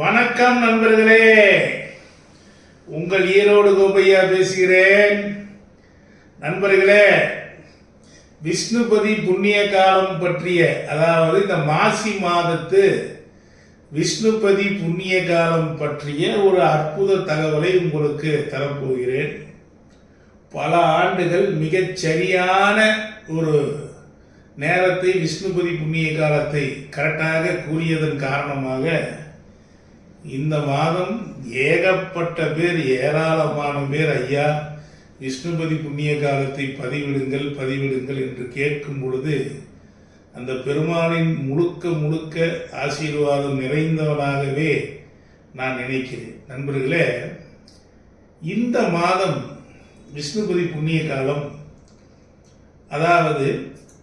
வணக்கம் நண்பர்களே, உங்கள் ஈரோடு கோபையா பேசுகிறேன். நண்பர்களே, விஷ்ணுபதி புண்ணிய காலம் பற்றிய, அதாவது இந்த மாசி மாதத்து விஷ்ணுபதி புண்ணிய காலம் பற்றிய ஒரு அற்புத தகவலை உங்களுக்கு தரப்போகிறேன். பல ஆண்டுகள் மிகச் சரியான ஒரு நேரத்தை, விஷ்ணுபதி புண்ணிய காலத்தை கரெக்டாக கூறியதன் காரணமாக இந்த மாதம் ஏகப்பட்ட பேர், ஏராளமான பேர் ஐயா விஷ்ணுபதி புண்ணிய காலத்தை பதிவிடுங்கள் என்று கேட்கும் பொழுது அந்த பெருமானின் முழுக்க ஆசீர்வாதம் நிறைந்தவனாகவே நான் நினைக்கிறேன். நண்பர்களே, இந்த மாதம் விஷ்ணுபதி புண்ணிய காலம், அதாவது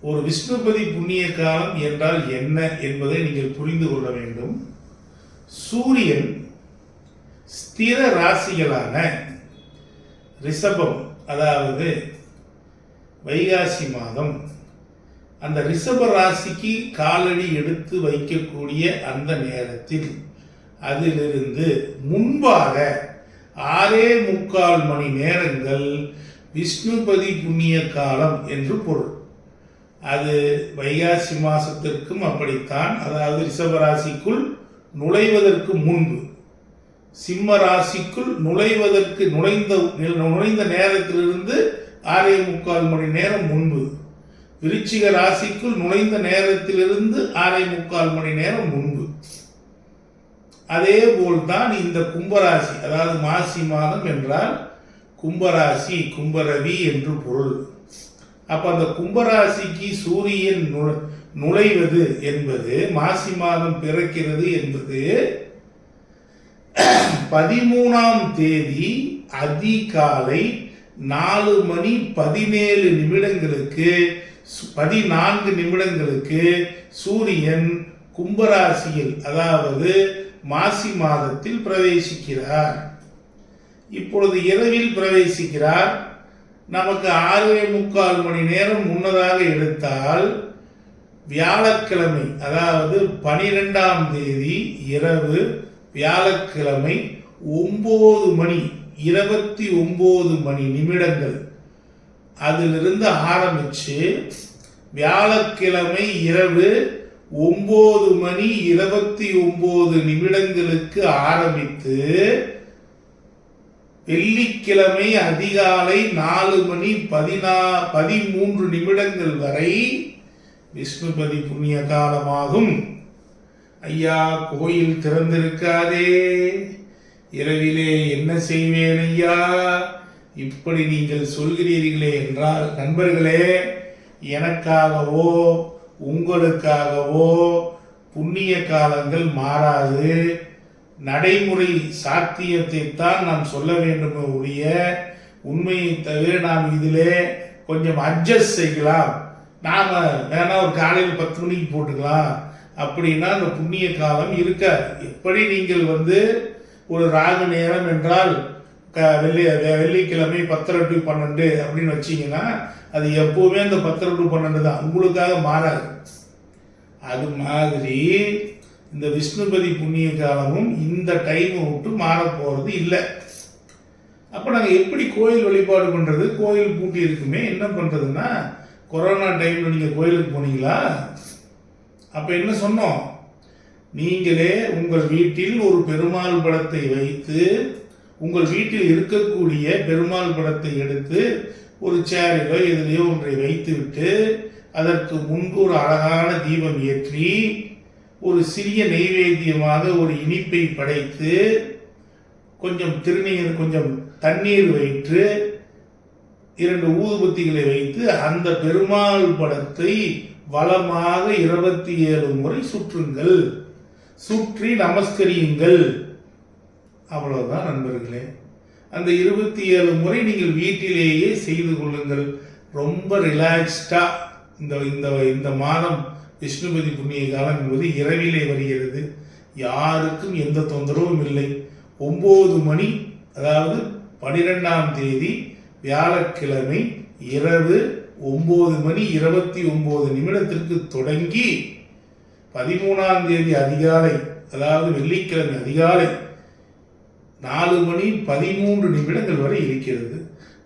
ஒரு விஷ்ணுபதி புண்ணிய காலம் என்றால் என்ன என்பதை நீங்கள் புரிந்து கொள்ள வேண்டும். சூரியன் ஸ்திர ராசிகளான ரிஷபம், அதாவது வைகாசி மாதம், அந்த ரிஷப ராசிக்கு காலடி எடுத்து வைக்கக்கூடிய அந்த நேரத்தில் அதிலிருந்து முன்பாக 6.25 மணி நேரங்கள் விஷ்ணுபதி புண்ணிய காலம் என்று பொருள். அது வைகாசி மாசத்திற்கும் அப்படித்தான். அதாவது ரிஷபராசிக்குள் நுழைவதற்கு முன்பு, சிம்ம ராசிக்குள் நுழைந்த நேரத்திலிருந்து 6.25 மணி நேரம் முன்பு, விருச்சிக ராசிக்குள் நுழைந்த நேரத்திலிருந்து 6.25 மணி நேரம் முன்பு. அதே போல்தான் இந்த கும்பராசி, அதாவது மாசி மாதம் என்றால் கும்பராசி, கும்பரவி என்று பொருள். அப்ப அந்த கும்பராசிக்கு சூரியன் நுழைவது என்பது, மாசி மாதம் பிறக்கிறது என்பது 13ஆம் தேதி அதிகாலை 4:17 நிமிடங்களுக்கு சூரியன் கும்பராசியில், அதாவது மாசி மாதத்தில் பிரவேசிக்கிறார். இப்பொழுது இரவில் பிரவேசிக்கிறார். நமக்கு 6.25 மணி நேரம் முன்னதாக எடுத்தால் வியாழக்கிழமை, அதாவது 12ஆம் தேதி இரவு வியாழக்கிழமை 9:29 நிமிடங்கள் அதிலிருந்து ஆரம்பிச்சு வியாழக்கிழமை இரவு 9:29 நிமிடங்களுக்கு ஆரம்பித்து வெள்ளிக்கிழமை அதிகாலை 4:13 நிமிடங்கள் வரை விஷ்ணுபதி புண்ணிய காலமாகும். ஐயா, கோயில் திறந்திருக்காதே, இரவிலே என்ன செய்வேன் ஐயா, இப்படி நீங்கள் சொல்கிறீர்களே என்றால், நண்பர்களே, எனக்காகவோ உங்களுக்காகவோ புண்ணிய காலங்கள் மாறாது. நடைமுறை சாத்தியத்தை தான் நாம் சொல்ல வேண்டுமே ஒழிய உண்மையை தவிர நாம் இதிலே கொஞ்சம் அட்ஜஸ்ட் செய்யலாம், நாம வேணா ஒரு காலையில் 10 மணிக்கு போட்டுக்கலாம் அப்படின்னா அந்த புண்ணிய காலம் இருக்காது. எப்படி நீங்கள் ஒரு ராகு நேரம் என்றால் வெள்ளிக்கிழமை 10:30 to 12 அப்படின்னு வச்சீங்கன்னா அது எப்பவுமே அந்த 10:30 to 12 தான், உங்களுக்காக மாறாது. அது மாதிரி இந்த விஷ்ணுபதி புண்ணிய காலமும் இந்த டைமை விட்டு மாற போறது இல்லை. அப்ப நாங்க எப்படி கோயில் வழிபாடு பண்றது? கோயில் பூட்டி இருக்குமே, என்ன பண்றதுன்னா, கொரோனா டைம்ல நீங்க கோயிலுக்கு போனீங்களா? அப்ப என்ன சொன்னோம்? நீங்களே உங்கள் வீட்டில் ஒரு பெருமாள் படத்தை வைத்து, உங்கள் வீட்டில் இருக்கக்கூடிய பெருமாள் படத்தை எடுத்து ஒரு சேரிலோ எதிலையோ ஒன்றை வைத்து விட்டு அதற்கு முன்பு ஒரு அழகான தீபம் ஏற்றி ஒரு சிறிய நெய்வேத்தியமாக ஒரு இனிப்பை படைத்து கொஞ்சம் திருநீர், கொஞ்சம் தண்ணீர் வைத்து 2 ஊதுபத்திகளை வைத்து அந்த பெருமாள் படத்தை வலமாக 27 முறை சுற்றுங்கள், சுற்றி நமஸ்கரியுங்கள். அவ்வளவுதான் நண்பர்களே. அந்த 27 முறை நீங்கள் வீட்டிலேயே செய்து கொள்ளுங்கள். ரொம்ப ரிலாக்ஸ்டா இந்த மாதம் விஷ்ணுபதி புண்ணிய காலம் என்பது இரவிலே வருகிறது. யாருக்கும் எந்த தொந்தரவும் இல்லை. 9 மணி, அதாவது 12ஆம் தேதி வியாழக்கிழமை இரவு 9:29 நிமிடத்திற்கு தொடங்கி 13ஆம் தேதி அதிகாலை அதாவது வெள்ளிக்கிழமை அதிகாலை 4:13 வரை இருக்கிறது.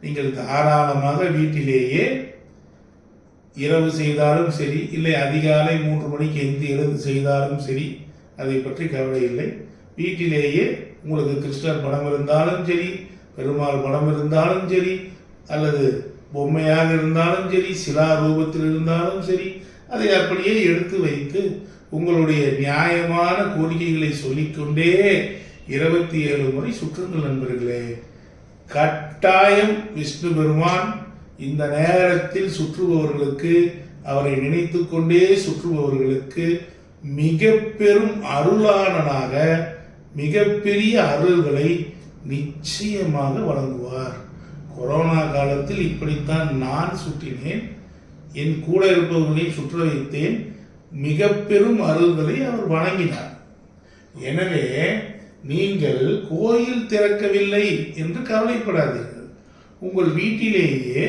நீங்கள் தாராளமாக வீட்டிலேயே இரவு செய்தாலும் சரி, இல்லை அதிகாலை 3 மணிக்கு எழுந்து செய்தாலும் சரி, அதை பற்றி கவலை இல்லை. வீட்டிலேயே உங்களுக்கு கிருஷ்ணர் படம் இருந்தாலும் சரி, பெருமாள் படம் இருந்தாலும் சரி, அல்லது பொம்மையாக இருந்தாலும் சரி, சிலா ரூபத்தில் இருந்தாலும் சரி, அதை அப்படியே எடுத்து வைத்து உங்களுடைய நியாயமான கோரிக்கைகளை சொல்லிக்கொண்டே 27 முறை சுற்றுங்கள் நண்பர்களே. கட்டாயம் விஷ்ணு பெருமான் இந்த நேரத்தில் சுற்றுபவர்களுக்கு, அவரை நினைத்து கொண்டே சுற்றுபவர்களுக்கு மிக பெரும் அருளாளனாக மிகப்பெரிய அருள்களை நிச்சயமாக வழங்குவார். கொரோனா காலத்தில் இப்படித்தான் நான் சுற்றினேன், என் கூட இருப்பவர்களையும் சுற்ற வைத்தேன். மிக பெரும் அருள்களை அவர் வழங்கினார். எனவே நீங்கள் கோயில் திறக்கவில்லை என்று கவலைப்படாதீர்கள். உங்கள் வீட்டிலேயே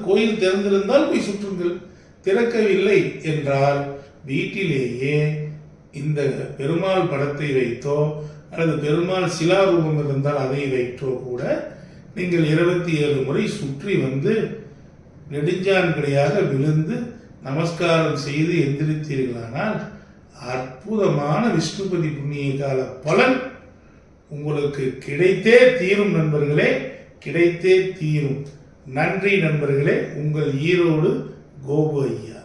கோயில் திறந்திருந்தால் போய் சுற்றுங்கள். திறக்கவில்லை என்றால் வீட்டிலேயே இந்த பெருமாள் படத்தை வைத்தோ அல்லது பெருமாள் சிலாரூபம் இருந்தால் அதை வைத்தோ கூட நீங்கள் 27 முறை சுற்றி வந்து நெடுஞ்சான் கிடையாக விழுந்து நமஸ்காரம் செய்து எந்திரித்தீர்களானால் அற்புதமான விஷ்ணுபதி புண்ணிய கால பலன் உங்களுக்கு கிடைத்தே தீரும் நண்பர்களே, கிடைத்தே தீரும். நன்றி நண்பர்களே. உங்கள் ஈரோடு கோபு ஐயா.